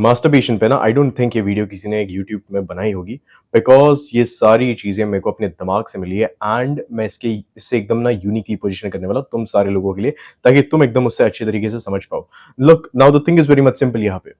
Masturbation पे ना I don't think ये वीडियो किसी ने एक यूट्यूब में बनाई होगी बिकॉज ये सारी चीज़ें मेरे को अपने दिमाग से मिली है एंड मैं इससे एकदम ना यूनिकली पोजीशन करने वाला हूं तुम सारे लोगों के लिए ताकि तुम एकदम उससे अच्छे तरीके से समझ पाओ। Look now the thing is very much simple यहाँ पे।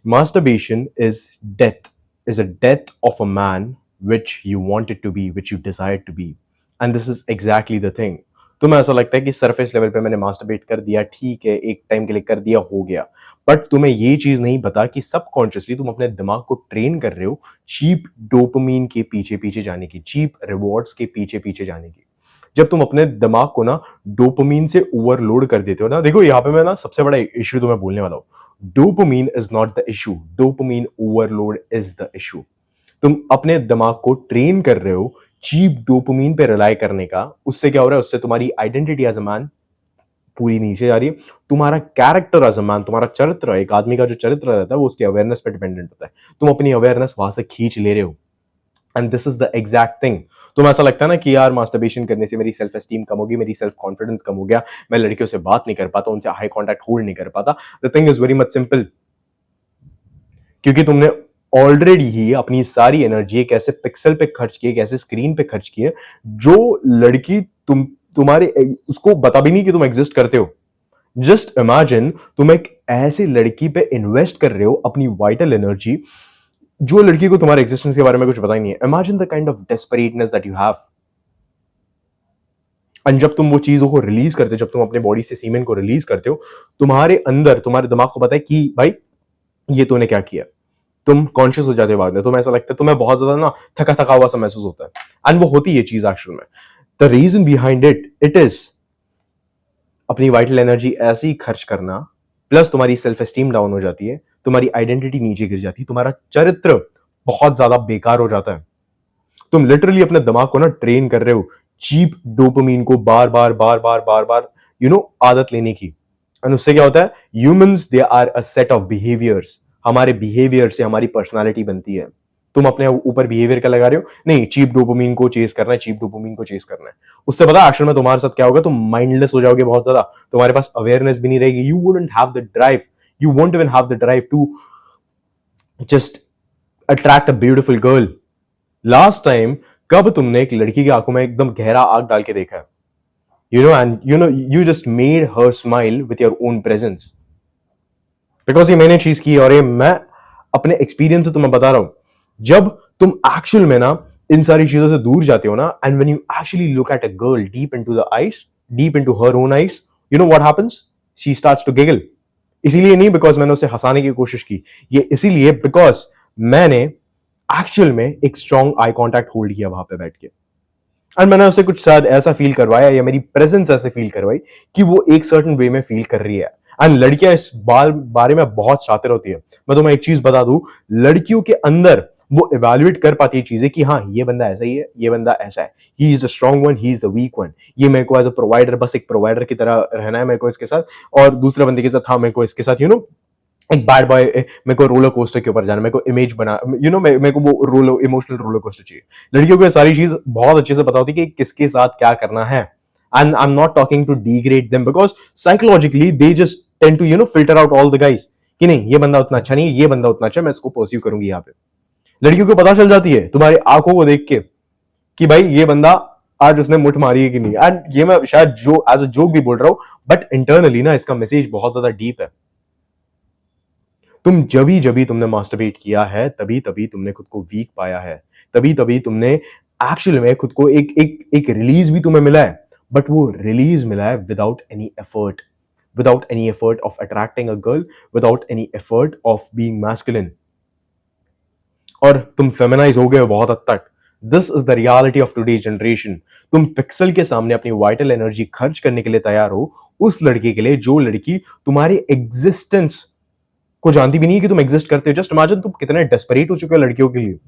Masturbation is a death of a man which you wanted to be which you desired to be and this is exactly the thing. तुम्हें ऐसा लगता है कि surface level पे मैंने masturbate कर दिया, ठीक है, एक टाइम के लिए कर दिया, हो गया। बट तुम्हें ये चीज नहीं पता कि सबकॉन्शियसली तुम अपने दिमाग को ट्रेन कर रहे हो चीप डोपामीन के पीछे पीछे जाने की, चीप रिवॉर्ड्स के पीछे पीछे जाने की। जब तुम अपने दिमाग को ना डोपामीन से ओवरलोड कर देते हो ना, देखो यहाँ पे मैं ना सबसे बड़ा इश्यू तुम्हें बोलने वाला हूं। Dopamine is not the issue, dopamine overload is the issue. तुम अपने दिमाग को ट्रेन कर रहे हो चीप डोपामीन पे रिलाई करने का। उससे क्या हो रहा है? उससे तुम्हारी आइडेंटिटी एज अ मैन पूरी नीचे जा रही है। तुम्हारा कैरेक्टर एज अ मैन, तुम्हारा चरित्र, एक आदमी का जो चरित्र रहता है वो उसकी अवेयरनेस पे डिपेंडेंट होता है। तुम अपनी अवेयरनेस वहां से खींच ले रहे हो and this is the exact thing. तुम्हें ऐसा लगता है ना कि यार मास्टरबेशन करने से मेरी सेल्फ एस्टीम कम होगी, मेरी सेल्फ कॉन्फिडेंस कम हो गया, मैं लड़कियों से बात नहीं कर पाता, उनसे हाई कॉन्टैक्ट होल्ड नहीं कर पाता। The thing is very much simple, क्योंकि तुमने ऑलरेडी ही अपनी सारी एनर्जी एक ऐसे पिक्सल पे खर्च की, एक ऐसे स्क्रीन पे खर्च की है जो लड़की तुम्हारे उसको बता भी नहीं कि तुम एग्जिस्ट करते हो। जस्ट इमेजिन तुम एक ऐसी लड़की पे इन्वेस्ट कर रहे हो अपनी वाइटल एनर्जी, जो लड़की को तुम्हारे एग्जिस्टेंस के बारे में कुछ पता ही नहीं है। Imagine the kind of डेस्परेटनेस that you have. And जब तुम वो चीजों को रिलीज करते हो, जब तुम अपने बॉडी से सीमेन को रिलीज करते हो, तुम्हारे अंदर, तुम्हारे दिमाग को पता है कि भाई ये तूने क्या किया। तुम कॉन्शियस हो जाते हो बाद में, तुम्हें ऐसा लगता है, तुम्हें बहुत ज्यादा ना थका थका हुआ सा महसूस होता है। एंड वो होती है चीज एक्चुअल में। The reason behind it is अपनी वाइटल एनर्जी ऐसे ही खर्च करना, प्लस तुम्हारी सेल्फ एस्टीम डाउन हो जाती है, तुम्हारी आइडेंटिटी नीचे गिर जाती है, तुम्हारा चरित्र बहुत ज्यादा बेकार हो जाता है। तुम लिटरली अपने दिमाग को ना ट्रेन कर रहे हो चीप डोपामीन को बार बार बार बार बार बार आदत लेने की। एंड उससे क्या होता है? Humans they are a set of behaviours. हमारे बिहेवियर से हमारी पर्सनालिटी बनती है। तुम अपने ऊपर बिहेवियर क्या लगा रहे हो? नहीं, चीप डोपामीन को चेस करना है, चीप डोपामीन को चेस करना है। उससे पता एक्चुअल में तुम्हारे साथ क्या होगा? तुम माइंडलेस हो जाओगे बहुत ज्यादा, तुम्हारे पास अवेयरनेस भी नहीं रहेगी। You wouldn't have the drive, you won't even have the drive to just attract a beautiful girl. Last time कब तुमने एक लड़की की आंखों में एकदम गहरा आग डाल के देखा है? you just made her smile with your own presence, because ये मैंने चीज की और ये मैं अपने एक्सपीरियंस से तुम्हें बता रहा हूं। जब तुम एक्चुअल में ना इन सारी चीजों से दूर जाते हो ना, and when you actually look at a girl deep into the eyes, deep into her own eyes, you know what happens? She starts to giggle. इसीलिए नहीं बिकॉज मैंने उसे हंसाने की कोशिश की, ये इसीलिए बिकॉज मैंने एक्चुअल में एक स्ट्रॉन्ग आई कॉन्टैक्ट होल्ड किया वहां पे बैठ के। और मैंने उसे कुछ शायद ऐसा फील करवाया, या मेरी प्रेजेंस ऐसे फील करवाई कि वो एक सर्टेन वे में फील कर रही है। एंड लड़कियां इस बारे में बहुत शातिर होती है। मैं तुम्हें एक चीज बता दूं, लड़कियों के अंदर वो इवेल्युएट कर पाती है चीजें कि हाँ, ये बंदा ऐसा ही है, ये बंदा ऐसा है, he is the strong one, he is the weak one. ये मेरे को एज अ प्रोवाइडर, बस एक प्रोवाइडर की तरह रहना है मेरे को इसके साथ, और दूसरे बंदे के साथ हाँ मेरे को इसके साथ एक बैड बॉय, मेरे को रोलर कोस्टर के ऊपर जाना, मेरे को इमेज बना, मेरे को वो इमोशनल रोलर कोस्टर चाहिए। लड़कियों को ये सारी चीज बहुत अच्छे से पता होती है कि किसके साथ क्या करना है। And I am not talking to degrade them, because psychologically they just tend to filter out all the guys कि नहीं, ये बंदा उतना अच्छा नहीं है, ये बंदा उतना अच्छा, मैं इसको परस्यू करूंगी। यहाँ पे लड़कियों को पता चल जाती है तुम्हारी आंखों को देख के कि भाई ये बंदा आज उसने मुठ मारी है कि नहीं। एंड ये मैं शायद जो एज अ जोक भी बोल रहा हूं, बट इंटरनली ना इसका मैसेज बहुत ज्यादा डीप है। तुम जभी जभी तुमने मास्टरबेट किया है, तभी तभी तुमने खुद को वीक पाया है, तभी तभी तुमने एक्चुअल में खुद को एक रिलीज भी तुम्हें मिला है, बट वो रिलीज मिला है without any effort, without any effort of attracting a girl, without any effort of being masculine. और तुम फेमिनाइज हो गए हो बहुत हद तक। This is the reality of today generation. तुम पिक्सल के सामने अपनी वाइटल एनर्जी खर्च करने के लिए तैयार हो उस लड़की के लिए जो लड़की तुम्हारी एग्जिस्टेंस को जानती भी नहीं है कि तुम एग्जिस्ट करते हो। जस्ट इमेजिन तुम कितने डेस्परेट हो चुके हो लड़कियों के लिए।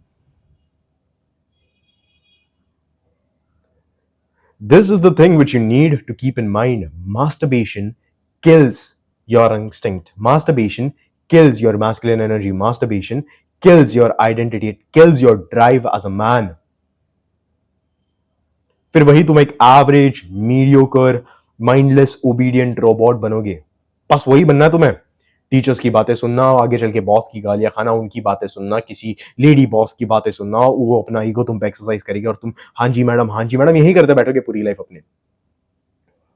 This is the thing which you need to keep in mind. Masturbation kills your instinct. Masturbation kills your masculine energy. Masturbation kills your identity. It kills your drive as a man. फिर वही तुम एक average, mediocre, mindless, obedient robot बनोगे। बस वही बनना है तुम्हें। टीचर्स की बातें सुनना, आगे चल के बॉस की गालियां खाना, उनकी बातें सुनना, किसी लेडी बॉस की बातें सुनना, वो अपना ईगो तुम पे एक्सरसाइज करेगी और तुम हाँ जी मैडम, हाँ जी मैडम यही करते बैठोगे पूरी लाइफ अपने।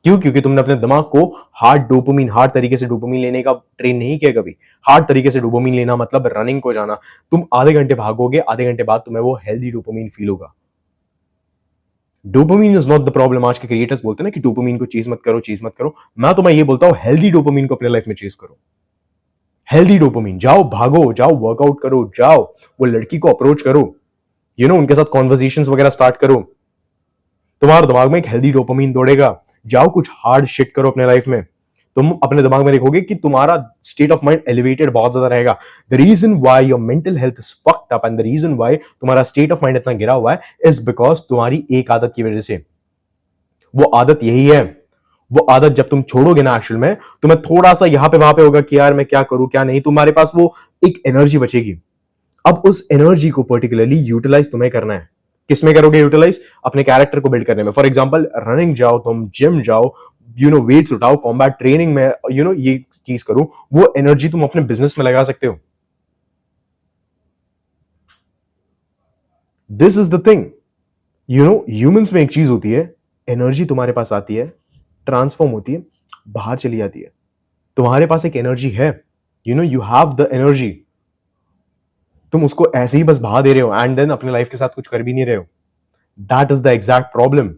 क्यों? क्योंकि तुमने अपने दिमाग को हार्ड तरीके से डोपामिन लेने का ट्रेन नहीं किया कभी। हार्ड तरीके से डोपामिन लेना मतलब रनिंग को जाना। तुम आधे घंटे भागोगे, आधे घंटे बाद तुम्हें वो हेल्दी डोपामिन फील होगा। Dopamine is not the problem. आज के क्रिएटर्स बोलते हैं ना कि डोपामिन को चेज मत करो, चेज मत करो। मैं तो मैं ये बोलता हूं हेल्दी डोपामिन को अपने लाइफ में चेज करो। हेल्दी डोपामिन, जाओ भागो, जाओ वर्कआउट करो, जाओ वो लड़की को अप्रोच करो, उनके साथ कॉन्वर्सेशंस वगैरह स्टार्ट करो। तुम्हारे दिमाग में एक हेल्दी डोपामिन दौड़ेगा। जाओ कुछ हार्ड शिट करो अपने लाइफ में। तुम अपने दिमाग में देखोगे कि तुम्हारा स्टेट ऑफ माइंड एलिवेटेड बहुत ज्यादा रहेगा। The reason why your mental health is fucked up and the reason why तुम्हारा स्टेट ऑफ माइंड इतना गिरा हुआ है इज बिकॉज तुम्हारी एक आदत की वजह से। वो आदत यही है। वो आदत जब तुम छोड़ोगे ना, एक्चुअल में तुम्हें थोड़ा सा यहां पे वहां पे होगा कि यार मैं क्या करूं क्या नहीं, तुम्हारे पास वो एक एनर्जी बचेगी। अब उस एनर्जी को पर्टिकुलरली यूटिलाइज तुम्हें करना है। किसमें करोगे यूटिलाइज? अपने कैरेक्टर को बिल्ड करने में। फॉर एग्जांपल रनिंग जाओ, तुम जिम जाओ, वेट्स उठाओ, कॉम्बैट ट्रेनिंग में ये चीज करो। वो एनर्जी तुम अपने बिजनेस में लगा सकते हो। This is the thing. Humans में एक चीज होती है, एनर्जी तुम्हारे पास आती है, ट्रांसफॉर्म होती है, बाहर चली जाती है। तुम्हारे पास एक एनर्जी है, यू हैव द एनर्जी। तुम उसको ऐसे ही बस बहा दे रहे हो एंड देन अपने लाइफ के साथ कुछ कर भी नहीं रहे हो। That is the exact problem.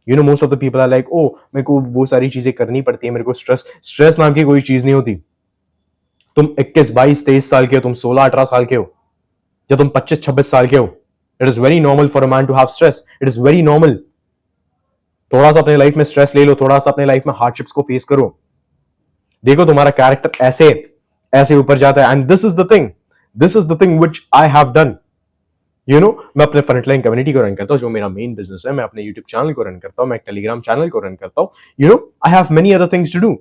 Most of the people are like, ओ मेरे को वो सारी चीजें करनी पड़ती है, मेरे को स्ट्रेस नाम की कोई चीज नहीं होती। तुम 21 22 23 साल के हो, तुम 16 18 साल के हो, या तुम 25 26 साल के हो, it is very normal for a man to have stress. It is very normal. थोड़ा सा अपने लाइफ में स्ट्रेस ले लो, थोड़ा सा अपने लाइफ में हार्डशिप्स को फेस करो, देखो तुम्हारा कैरेक्टर ऐसे ऐसे ऊपर जाता है। And this is the thing which I have done. मैं अपने फ्रंटलाइन कम्युनिटी को रन करता हूँ, जो मेरा मेन बिजनेस है। मैं अपने यूट्यूब चैनल को रन करता हूँ, मैं टेलीग्राम चैनल को रन करता हूँ। I have many other things to do.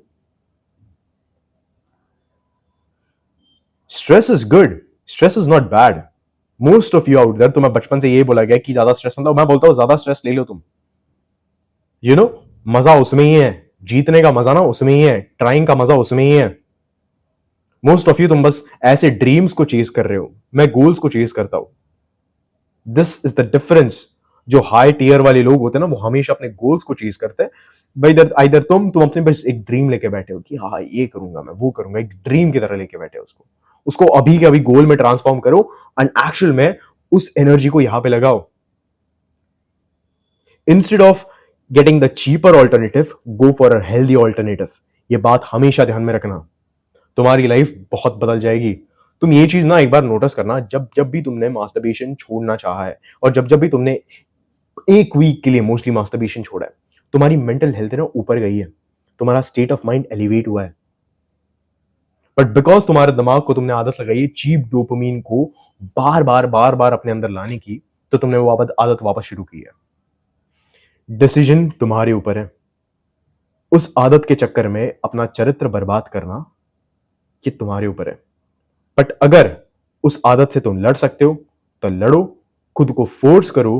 Stress is good, stress is not bad. Most of you out there, तुम्हें बचपन से ये बोला गया कि ज्यादा स्ट्रेस मतलब, मैं बोलता हूँ ज्यादा स्ट्रेस ले लो तुम। मजा उसमें ही है, जीतने का मजा ना उसमें ही है, ट्राइंग का मजा उसमें ही है। मोस्ट ऑफ यू तुम बस ऐसे ड्रीम्स को चेज कर रहे हो, मैं गोल्स को चेज करता हूं। This is the difference. जो हाई टीयर वाले लोग होते हैं ना, वो हमेशा अपने गोल्स को चेज करते हैं। भाई इधर तुम अपने बस एक ड्रीम लेके बैठे हो कि हाँ ये करूंगा मैं, वो करूंगा, एक ड्रीम की तरह लेके बैठे हो उसको। उसको अभी के अभी गोल में ट्रांसफॉर्म करो एंड एक्चुअल में उस एनर्जी को यहां पे लगाओ। Instead of getting the cheaper alternative, go for a healthy alternative. ये बात हमेशा ध्यान में रखना, तुम्हारी लाइफ बहुत बदल जाएगी। तुम ये चीज ना एक बार नोटिस करना, जब जब भी तुमने मास्टरबेशन छोड़ना चाहा है और जब जब भी तुमने एक वीक के लिए मोस्टली मास्टरबेशन छोड़ा है, तुम्हारी मेंटल हेल्थ ना ऊपर गई है, तुम्हारा स्टेट ऑफ माइंड एलिवेट हुआ है। बट बिकॉज तुम्हारे दिमाग को तुमने आदत लगाई है चीप डोपामिन को बार बार अपने अंदर लाने की, तो तुमने वो आदत वापस शुरू की है। डिसीजन तुम्हारे ऊपर है। उस आदत के चक्कर में अपना चरित्र बर्बाद करना, ये तुम्हारे ऊपर है। बट अगर उस आदत से तुम लड़ सकते हो तो लड़ो, खुद को फोर्स करो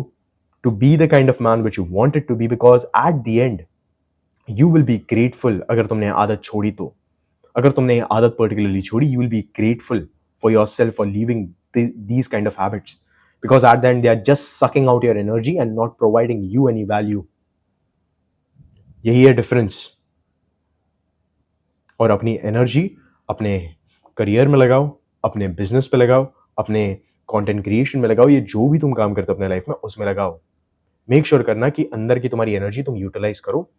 to be the kind of man which you wanted to be, because at the end you will be grateful. अगर तुमने आदत छोड़ी तो, अगर तुमने आदत पर्टिकुलरली छोड़ी, you will be grateful for yourself for living these kind of habits, because at the end they are just sucking out your energy and not providing you any value. यही है difference. और अपनी energy अपने career में लगाओ, अपने business पे लगाओ, अपने कंटेंट क्रिएशन में लगाओ, ये जो भी तुम काम करते हो अपने लाइफ में उसमें लगाओ। मेक श्योर करना कि अंदर की तुम्हारी एनर्जी तुम यूटिलाइज करो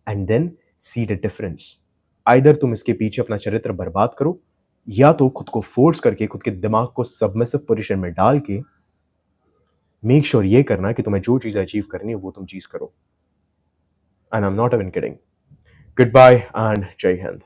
and then see the difference. Either तुम इसके पीछे अपना चरित्र बर्बाद करो, या तो खुद को फोर्स करके, खुद के दिमाग को सबमिसिव पोजीशन में डाल के मेक श्योर ये करना कि तुम्हें जो चीज अचीव करनी है वो तुम चीज करो। And I am not even kidding. Good bye and Jai Hind.